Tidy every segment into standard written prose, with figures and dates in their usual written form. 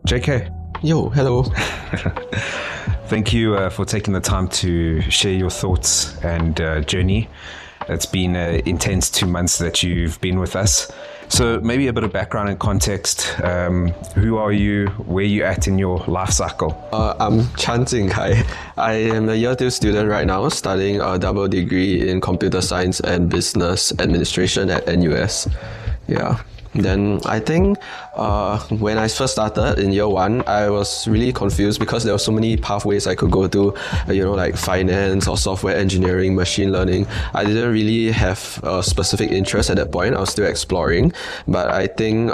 JK. Yo, hello. Thank you for taking the time to share your thoughts and journey. It's been an intense 2 months that you've been with us. So maybe a bit of background and context. Who are you? Where are you at in your life cycle? I'm Jin Kai. I am a year 2 student right now, studying a double degree in computer science and business administration at NUS. Yeah. Then I think when I first started in year 1, I was really confused because there were so many pathways I could go to, like finance or software engineering, machine learning. I didn't really have a specific interest at that point. I was still exploring. But I think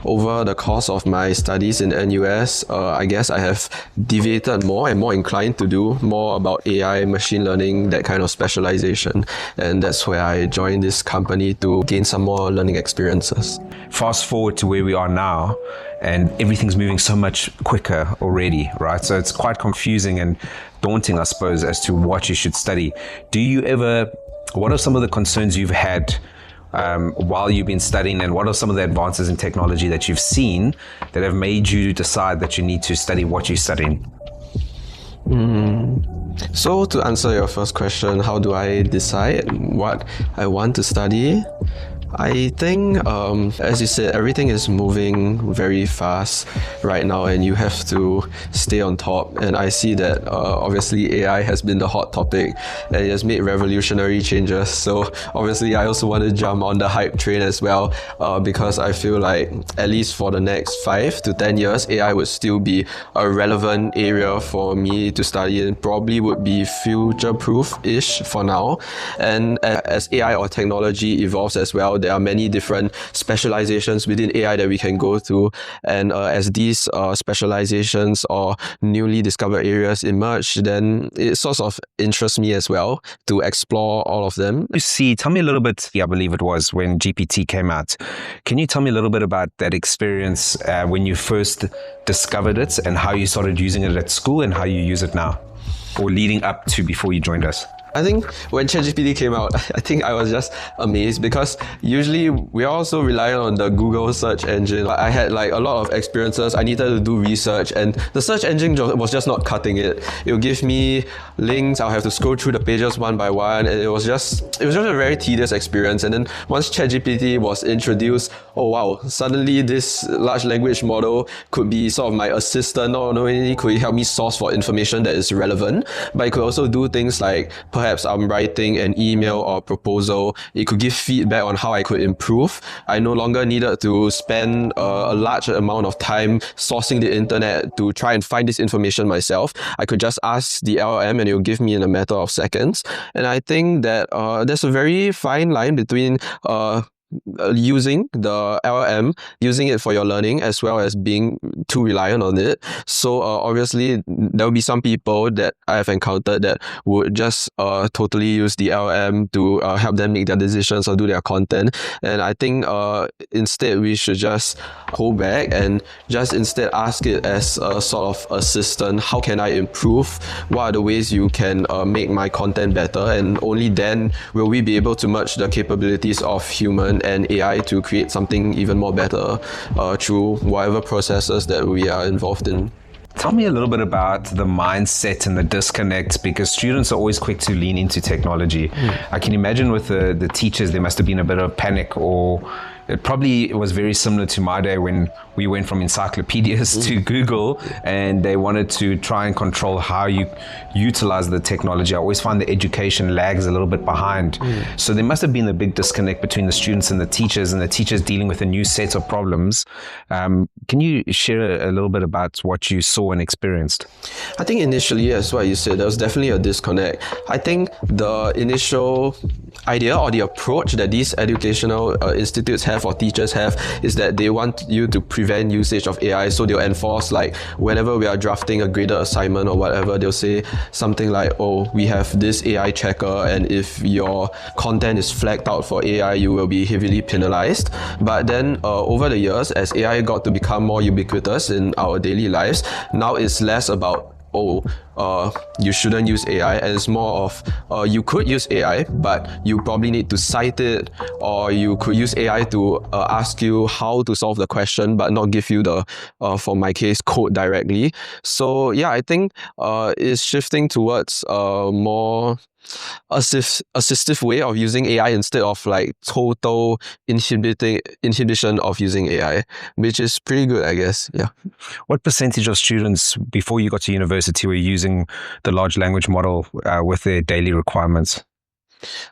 over the course of my studies in NUS, I guess I have deviated more and more inclined to do more about AI, machine learning, that kind of specialization. And that's where I joined this company to gain some more learning experiences. Fast forward to where we are now, and everything's moving so much quicker already, right? So it's quite confusing and daunting, I suppose, as to what you should study. What are some of the concerns you've had while you've been studying, and what are some of the advances in technology that you've seen that have made you decide that you need to study what you're studying? So to answer your first question, how do I decide what I want to study? I think, as you said, everything is moving very fast right now and you have to stay on top. And I see that obviously AI has been the hot topic and it has made revolutionary changes. So obviously I also want to jump on the hype train as well because I feel like at least for the next 5 to 10 years, AI would still be a relevant area for me to study and probably would be future-proof-ish for now. And as AI or technology evolves as well, there are many different specializations within AI that we can go through. And as these specializations or newly discovered areas emerge, then it sort of interests me as well to explore all of them. Tell me a little bit, I believe it was when GPT came out. Can you tell me a little bit about that experience when you first discovered it and how you started using it at school and how you use it now, or leading up to before you joined us? I think when ChatGPT came out, I think I was just amazed because usually we also rely on the Google search engine. I had like a lot of experiences. I needed to do research and the search engine was just not cutting it. It would give me links. I'll have to scroll through the pages one by one, and it was just a very tedious experience. And then once ChatGPT was introduced, oh wow, suddenly this large language model could be sort of my assistant. Not only could it help me source for information that is relevant, but it could also do things like perhaps I'm writing an email or proposal. It could give feedback on how I could improve. I no longer needed to spend a large amount of time sourcing the internet to try and find this information myself. I could just ask the LLM and it will give me in a matter of seconds. And I think that there's a very fine line between using the LLM, using it for your learning, as well as being too reliant on it. So obviously, there will be some people that I have encountered that would just totally use the LLM to help them make their decisions or do their content. And I think instead, we should just hold back and just instead ask it as a sort of assistant. How can I improve? What are the ways you can make my content better? And only then will we be able to merge the capabilities of human and AI to create something even more better through whatever processes that we are involved in. Tell me a little bit about the mindset and the disconnect, because students are always quick to lean into technology. I can imagine with the teachers, there must have been a bit of panic, or it probably was very similar to my day when we went from encyclopedias to Google and they wanted to try and control how you utilize the technology. I always find the education lags a little bit behind. So there must have been a big disconnect between the students and the teachers dealing with a new set of problems. Can you share a little bit about what you saw and experienced? I think initially, as what you said, there was definitely a disconnect. I think the initial idea or the approach that these educational institutes have or teachers have is that they want you to prevent usage of AI. So they'll enforce, like, whenever we are drafting a graded assignment or whatever, they'll say something like, oh, we have this AI checker, and if your content is flagged out for AI, you will be heavily penalized. But then over the years, as AI got to become more ubiquitous in our daily lives, now it's less about oh, you shouldn't use AI, and it's more of you could use AI, but you probably need to cite it, or you could use AI to ask you how to solve the question, but not give you the, for my case, code directly. So yeah, I think it's shifting towards more assistive way of using AI instead of like total inhibition of using AI, which is pretty good, I guess. Yeah. What percentage of students before you got to university were using the large language model with their daily requirements?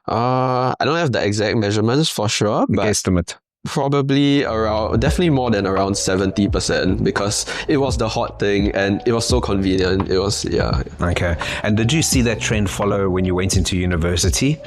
I don't have the exact measurements for sure, but Guesstimate. probably around, definitely more than around 70%, because it was the hot thing and it was so convenient. It was, yeah. Okay. And did you see that trend follow when you went into university?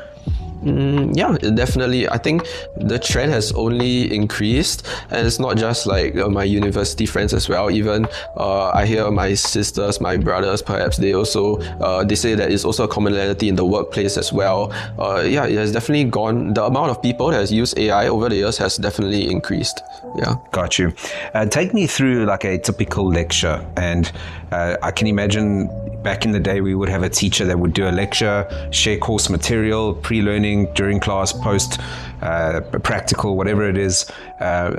Yeah, definitely. I think the trend has only increased, and it's not just like my university friends as well. Even I hear my sisters, my brothers, perhaps they also they say that it's also a commonality in the workplace as well. Yeah, it has definitely gone. The amount of people that has used AI over the years has definitely increased. Yeah. Got you. Take me through like a typical lecture, and I can imagine back in the day we would have a teacher that would do a lecture, share course material, pre-learning, during class, post practical, whatever it is.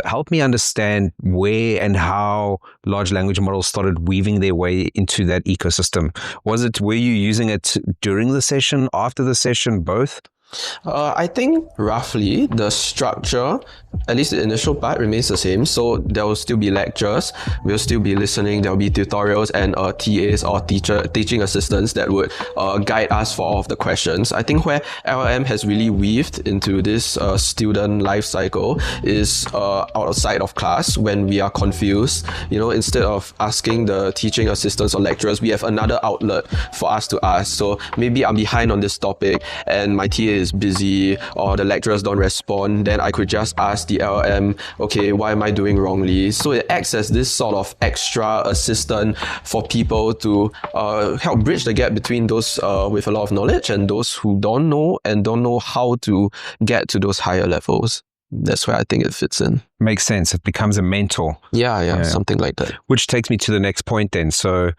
Help me understand where and how large language models started weaving their way into that ecosystem. Were you using it during the session, after the session, both? I think roughly the structure, at least the initial part, remains the same. So there will still be lectures, we'll still be listening, there will be tutorials and TAs or teaching assistants that would guide us for all of the questions. I think where LLM has really weaved into this student life cycle is outside of class when we are confused. You know, instead of asking the teaching assistants or lecturers, we have another outlet for us to ask. So maybe I'm behind on this topic and my TA is busy or the lecturers don't respond, then I could just ask the LLM, okay, why am I doing wrongly? So it acts as this sort of extra assistant for people to help bridge the gap between those with a lot of knowledge and those who don't know and don't know how to get to those higher levels. That's where I think it fits in. Makes sense. It becomes a mentor. Yeah, something like that. Which takes me to the next point then. So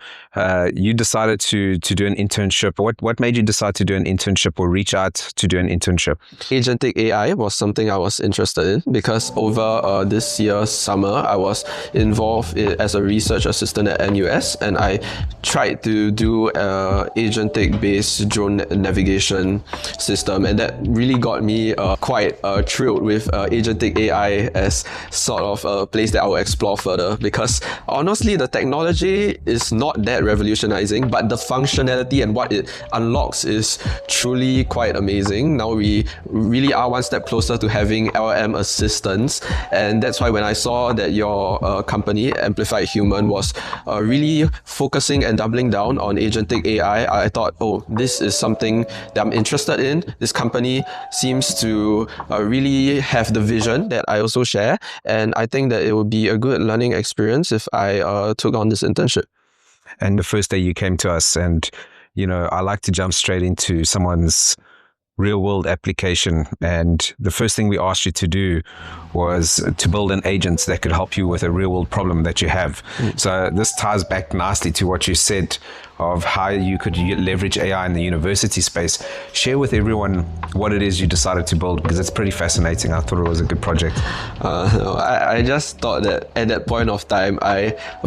you decided to do an internship. What made you decide to do an internship or reach out to do an internship? Agentic AI was something I was interested in because over this year's summer, I was involved as a research assistant at NUS, and I tried to do agentic-based drone navigation system, and that really got me quite thrilled with agentic AI as sort of a place that I will explore further, because honestly the technology is not that revolutionizing, but the functionality and what it unlocks is truly quite amazing. Now we really are one step closer to having LLM assistants, and that's why when I saw that your company Amplified Human was really focusing and doubling down on agentic AI, I thought, oh, this is something that I'm interested in. This company seems to really have the vision that I also share, and I think that it would be a good learning experience if I took on this internship. And the first day you came to us, and I like to jump straight into someone's real world application, and the first thing we asked you to do was to build an agent that could help you with a real world problem that you have. So this ties back nicely to what you said of how you could leverage AI in the university space. Share with everyone what it is you decided to build, because it's pretty fascinating. I thought it was a good project. I just thought that at that point of time,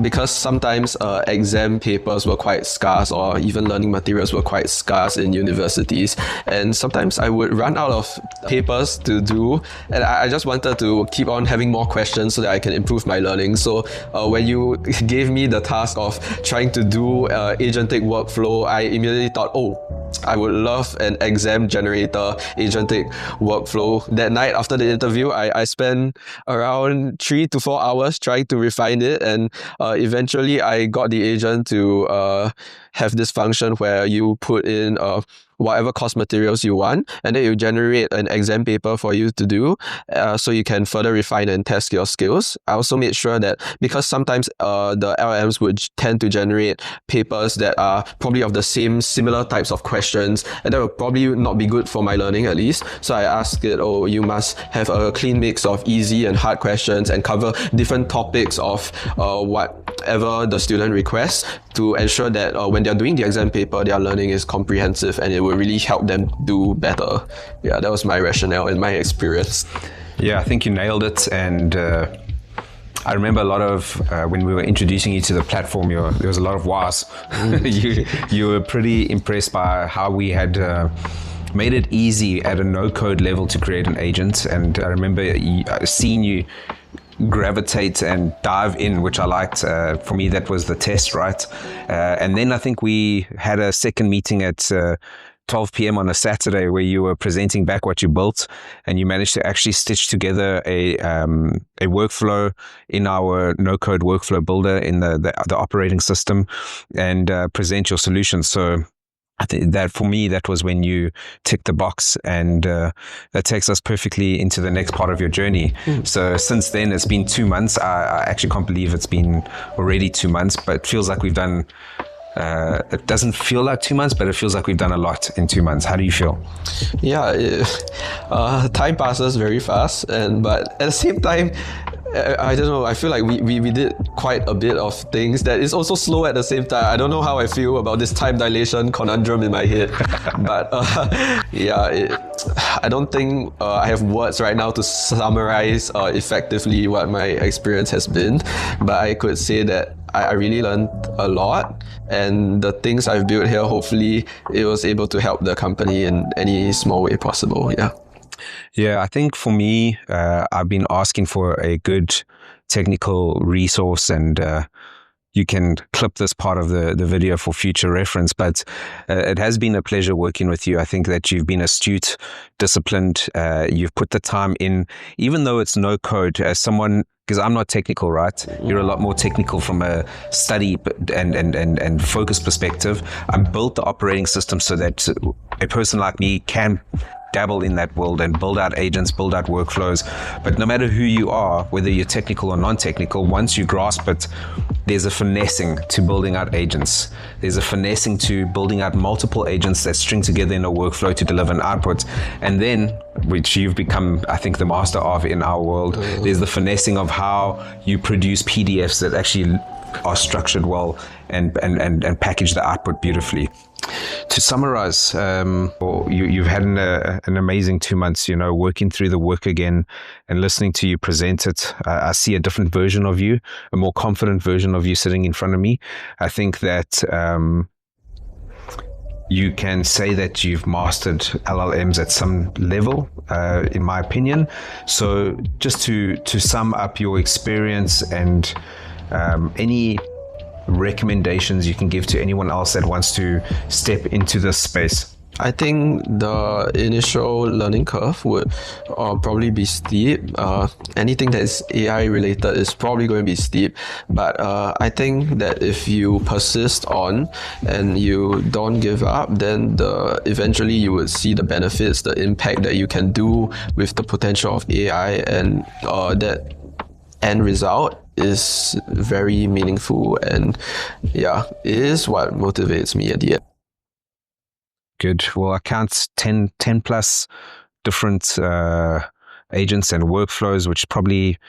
because sometimes exam papers were quite scarce, or even learning materials were quite scarce in universities, and sometimes I would run out of papers to do, and I just wanted to keep on having more questions so that I can improve my learning. So when you gave me the task of trying to do agentic workflow, I immediately thought, oh, I would love an exam generator agentic workflow. That night after the interview, I spent around 3 to 4 hours trying to refine it, and eventually I got the agent to have this function where you put in whatever course materials you want, and then you generate an exam paper for you to do, so you can further refine and test your skills. I also made sure that, because sometimes the LLMs would tend to generate papers that are probably of the similar types of questions, and that will probably not be good for my learning, at least. So I asked it, oh, you must have a clean mix of easy and hard questions and cover different topics of what whatever the student requests to ensure that when they're doing the exam paper, their learning is comprehensive and it will really help them do better. Yeah, that was my rationale in my experience. Yeah, I think you nailed it. And I remember a lot of when we were introducing you to the platform, there was a lot of wows. you were pretty impressed by how we had made it easy at a no-code level to create an agent. And I remember seeing you gravitate and dive in, which I liked. For me, that was the test, right? And then I think we had a second meeting at 12 p.m. on a Saturday where you were presenting back what you built, and you managed to actually stitch together a workflow in our no-code workflow builder in the operating system and present your solution. So I think that for me, that was when you ticked the box, and that takes us perfectly into the next part of your journey. So since then, it's been 2 months. I actually can't believe it's been already 2 months, but it feels like we've done, it doesn't feel like 2 months, but it feels like we've done a lot in 2 months. How do you feel? Yeah, time passes very fast, but at the same time, I don't know, I feel like we did quite a bit of things that is also slow at the same time. I don't know how I feel about this time dilation conundrum in my head. But I don't think I have words right now to summarize effectively what my experience has been. But I could say that I really learned a lot, and the things I've built here, hopefully it was able to help the company in any small way possible. Yeah, I think for me, I've been asking for a good technical resource, and you can clip this part of the video for future reference, but it has been a pleasure working with you. I think that you've been astute, disciplined, you've put the time in, even though it's no code. As someone, because I'm not technical, right? You're a lot more technical from a study and focus perspective. I built the operating system so that a person like me can dabble in that world and build out agents, build out workflows. But no matter who you are, whether you're technical or non-technical, once you grasp it, there's a finessing to building out agents. There's a finessing to building out multiple agents that string together in a workflow to deliver an output. And then, which you've become, I think, the master of in our world, there's the finessing of how you produce PDFs that actually are structured well and package the output beautifully. To summarize, you've had an amazing 2 months, working through the work again and listening to you present it. I see a different version of you, a more confident version of you sitting in front of me. I think that you can say that you've mastered LLMs at some level, in my opinion. So just to sum up your experience and any recommendations you can give to anyone else that wants to step into this space? I think the initial learning curve would probably be steep. Anything that is AI related is probably going to be steep. But I think that if you persist on and you don't give up, then eventually you would see the benefits, the impact that you can do with the potential of AI, and that end result is very meaningful, and it is what motivates me at the end. Good. Well, I count 10 plus different agents and workflows, which probably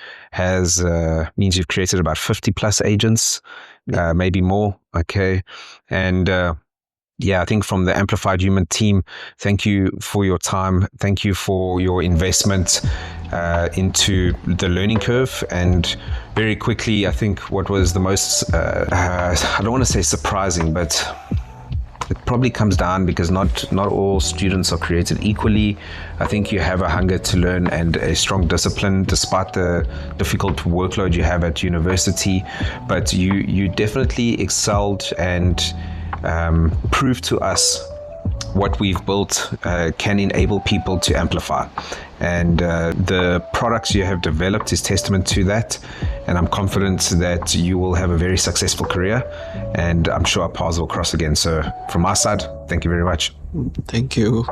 means you've created about 50 plus agents, maybe more. Okay. And I think from the Amplified Human team, thank you for your time. Thank you for your investment into the learning curve. And very quickly, I think what was the most, I don't want to say surprising, but it probably comes down because not all students are created equally. I think you have a hunger to learn and a strong discipline despite the difficult workload you have at university. But you definitely excelled and proved to us what we've built can enable people to amplify. And the products you have developed is testament to that. And I'm confident that you will have a very successful career. And I'm sure our paths will cross again. So from my side, thank you very much. Thank you.